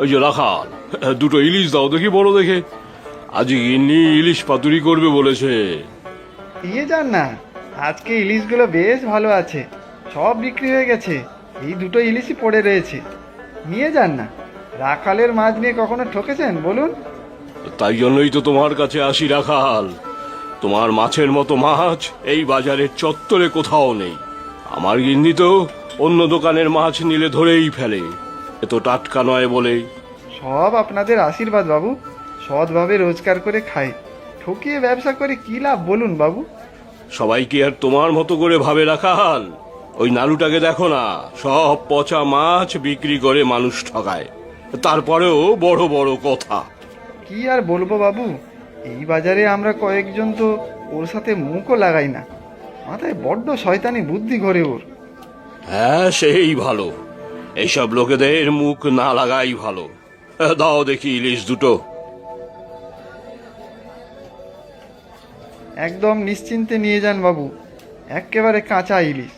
ওই যে রাখাল, দুটো ইলিশ দাও দেখি, বড় দেখে। আজ গিন্নি ইলিশ পাতুরি করবে বলেছে। দিয়ে যান না, আজকে ইলিশগুলো বেশ ভালো আছে, সব বিক্রি হয়ে গেছে। এই দুটো ইলিশই পড়ে রয়েছে, নিয়ে যান না। রাখালের মাছ নিয়ে কখনো ঠকেছেন বলুন? তাই জন্যই তো তোমার কাছে আসি রাখাল। তোমার মাছের মতো মাছ এই বাজারের চত্বরে কোথাও নেই। আমার গিন্নি তো অন্য দোকানের মাছ নিলে ধরেই ফেলে, এ তো টাটকা নয় বলে। সব আপনাদের আশীর্বাদ বাবু, সৎভাবে রোজগার করে খাই, ঠকিয়ে ব্যবসা করে কি লাভ বলুন বাবু? সবাই কি আর তোমার মতো করে ভাবে রাখাল? ওই নালুটাকে দেখো না, সব পচা মাছ বিক্রি করে মানুষ ঠকায়, তারপরেও বড় বড় কথা। কি আর বলবো বাবু, এই বাজারে আমরা কয়েকজন তো ওর সাথে মুখও লাগাই না। মাথায় বড্ড শয়তানি বুদ্ধি ঘরে ওর। হ্যাঁ, সেই ভালো। এইসব লোকেদের মুখ না লাগাই ভালো। দাও দেখি ইলিশ দুটো। একদম নিশ্চিন্তে নিয়ে যান বাবু, এক্কেবারে কাঁচা ইলিশ।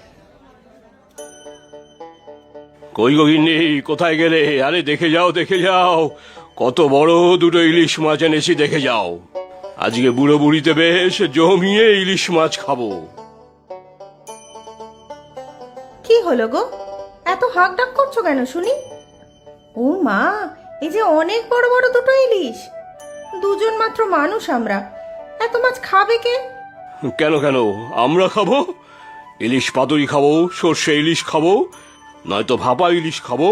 কই গো গিন্নি, কোথায় গেলে? আরে দেখে যাও, দেখে যাও, কত বড় দুটো ইলিশ মাছ এনেছি, দেখে যাও। আজকে বুড়ো বুড়িতে বেশ জমিয়ে ইলিশ মাছ খাবো। কি হলো গো, এত হাঁক ডাক করছো কেন শুনি? ও মা, এই যে অনেক বড় বড় দুটো ইলিশ। দুজন মাত্র মানুষ আমরা, এত মাছ খাবে কে? কেন কেন, আমরা খাবো। ইলিশ পাতুরি খাবো, সর্ষে ইলিশ খাবো, নয়তো ভাপা ইলিশ খাবো,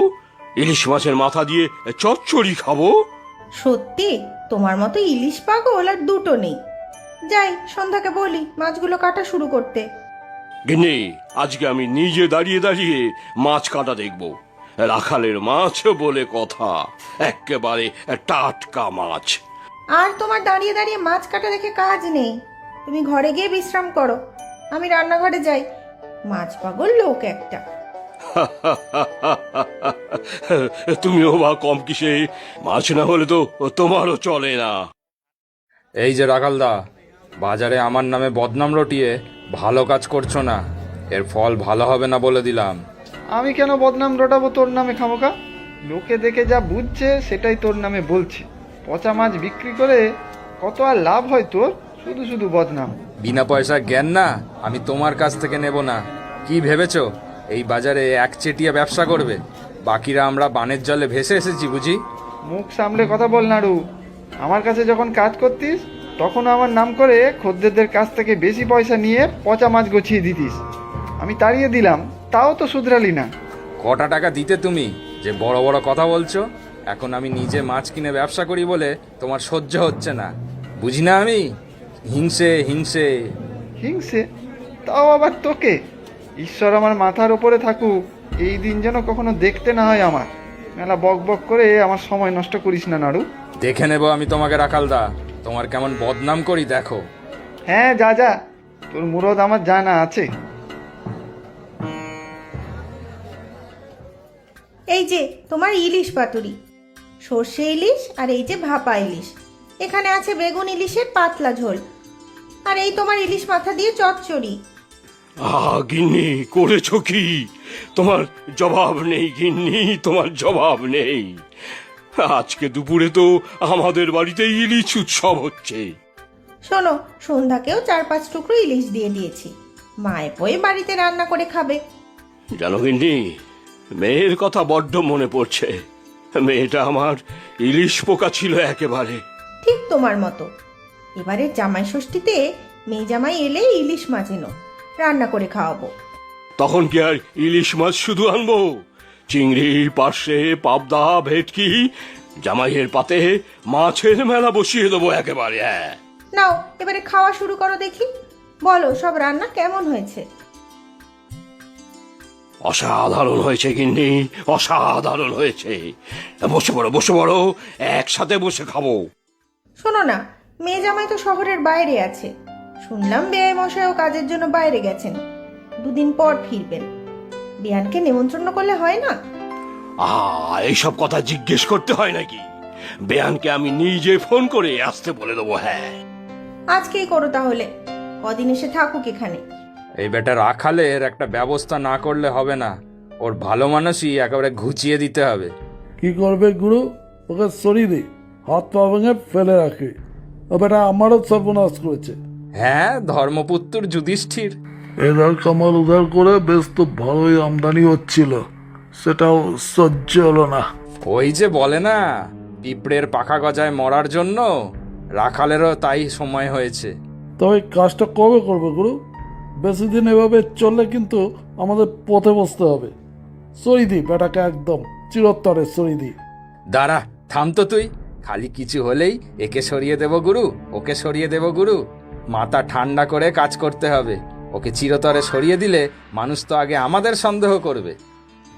ইলিশ মাছের মাথা দিয়ে চচ্চড়ি খাবো। সত্যি তোমার মতো ইলিশ পাগল আর দুটো নেই। যাই, সন্ধ্যাকে বলি মাছগুলো কাটা শুরু করতে। গিন্নি, আজকে আমি নিজে দাঁড়িয়ে দাঁড়িয়ে মাছ কাটা দেখবো। রাখালের মাছ বলে কথা, একেবারে টাটকা মাছ। আর তোমার দাঁড়িয়ে দাঁড়িয়ে মাছ কাটা দেখে কাজ নেই, তুমি ঘরে গিয়ে বিশ্রাম করো, আমি রান্নাঘরে যাই। মাছ পাগল লোক একটা। তুমিও বা কম কিসে, মাছ না হলে তো তোমারও চলে না। এই যে রাখালদা, বাজারে আমার নামে বদনাম রটিয়ে ভালো কাজ করছো না, এর ফল ভালো হবে না বলে দিলাম। আমি কেন বদনাম রটাবো তোর নামে খামোকা? লোকে দেখে যা বুঝছে সেটাই তোর নামে বলছে। পচা মাছ বিক্রি করে কত আর লাভ হয় তোর? শুধু শুধু বদনাম। বিনা পয়সা জ্ঞান না আমি তোমার কাছ থেকে নেব না। কি ভেবেছো এই বাজারে একচেটিয়া ব্যবসা করবে? বাকিরা আমরা বানের জলে ভেসে এসেছি বুঝি? মুখ সামলে কথা বল নাড়ু। আমার কাছে যখন কাজ করতিস তখন আমার নাম করে খদ্দেরদের কাছ থেকে বেশি পয়সা নিয়ে পচা মাছ গছিয়ে দিতিস। আমি তাড়িয়ে দিলাম, তাও তো শুধরালি না। কটা টাকা দিতে তুমি যে বড় বড় কথা বলছো? এখন আমি নিজে মাছ কিনে ব্যবসা করি বলে তোমার সহ্য হচ্ছে না, বুঝি না আমি? হিংসে হিংসে। হিংসে? তাও আবার তোকে? ঈশ্বর আমার মাথার ওপরে থাকুক, এই দিন যেন কখনো দেখতে না হয় আমার। মেলা বক বক করে আমার সময় নষ্ট করিস না নাড়ু। দেখে নেব আমি তোমাকে রাখালদা, তোমার কেমন বদনাম করি দেখো। হ্যাঁ, যা যা, তোর মুরদ আমার জানা আছে। এই যে তোমার ইলিশ পাতুরি, সর্ষে ইলিশ, আর এই যে ভাপা ইলিশ। এখানে আছে বেগুন ইলিশের পাতলা ঝোল, আর এই তোমার ইলিশ মাথা দিয়ে চচ্চড়ি। গিন্নি, করেছো কি? তোমার জবাব নেই গিন্নি, তোমার জবাব নেই। আজকে দুপুরে তো আমাদের বাড়িতে ইলিশ উৎসব হচ্ছে। শোনো, সন্ধ্যাকেও 4-5 টুকরো ইলিশ দিয়ে দিয়েছি, মায়ে পয়ে বাড়িতে রান্না করে খাবে। জানো গিন্নি, মেয়ের কথা বড্ড মনে পড়ছে। মেয়েটা আমার ইলিশ পোকা ছিল একেবারে। ঠিক তোমার মতো। এবারের জামাই ষষ্ঠীতে মেয়ে জামাই এলে ইলিশ মাছ এনো, রান্না করে খাওয়াবো। তখন কি আর ইলিশ মাছ শুধু আনবো? চিংড়ি, পার্শে, পাবদা, ভেটকি, জামাইয়ের পাতে মাছের মেলা বসিয়ে দেবো একেবারে। হ্যাঁ, নাও এবারে খাওয়া শুরু করো দেখি, বলো সব রান্না কেমন হয়েছে। অসাধারণ হয়েছে গিন্নি, অসাধারণ হয়েছে। বসে পড়ো, বসে পড়ো, একসাথে বসে খাবো। শোনো না, মেয়ে জামাই তো শহরের বাইরে আছে, শুনলাম বেয়াই মশাইও কাজের জন্য বাইরে গেছেন, 2 দিন পর ফিরবেন। বিয়ানকে নেমন্ত্রণ করলে হয় না? এইসব কথা জিজ্ঞেস করতে হয় নাকি? বেয়ানকে আমি নিজে ফোন করে আসতে বলে দেবো। হ্যাঁ, আজকেই করো তাহলে, কদিন এসে থাকুক এখানে। এই বেটা রাখালের একটা ব্যবস্থা না করলে হবে না, ওর ভালো মানুষই একেবারে ঘুচিয়ে দিতে হবে। কি করবে গুরু? ওকে সরিয়ে দে, হাত পা ভেঙে ফেলে রাখে। ও বেটা আমারও সর্বনাশ করেছে। হ্যাঁ, ধর্মপুত্র যুধিষ্ঠির। এধার কামাল উধার করে বেশ তো ভালোই আমদানি হচ্ছিল, সেটাও সহ্য হলো না। ওই যে বলে না, পিঁপড়ের পাখা গজায় মরার জন্য রাখালেরও তাই সময় হয়েছে। তবে কাজটা কবে করবে গুরু? বেশি দিন এভাবে চললে কিন্তু আমাদের পথে বসতে হবে। সরিয়ে দি বেটাকে, একদম চিরতরে সরিয়ে দি। দাঁড়া, থাম তো তুই। খালি কিছু হলেই একে সরিয়ে দেব গুরু, ওকে সরিয়ে দেব গুরু। মাথা ঠান্ডা করে কাজ করতে হবে। ওকে চিরতরে সরিয়ে দিলে মানুষ তো আগে আমাদের সন্দেহ করবে।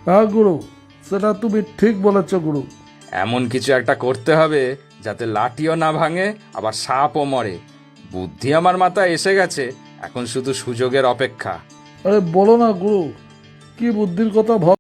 হ্যাঁ গুরু, সেটা তুমি ঠিক বলেছ গুরু। এমন কিছু একটা করতে হবে যাতে লাঠিও না ভাঙে, আবার সাপও মরে। বুদ্ধি আমার মাথায় এসে গেছে, এখন শুধু সুযোগের অপেক্ষা। আরে বলো না গুরু, কি বুদ্ধির কথা ভাব।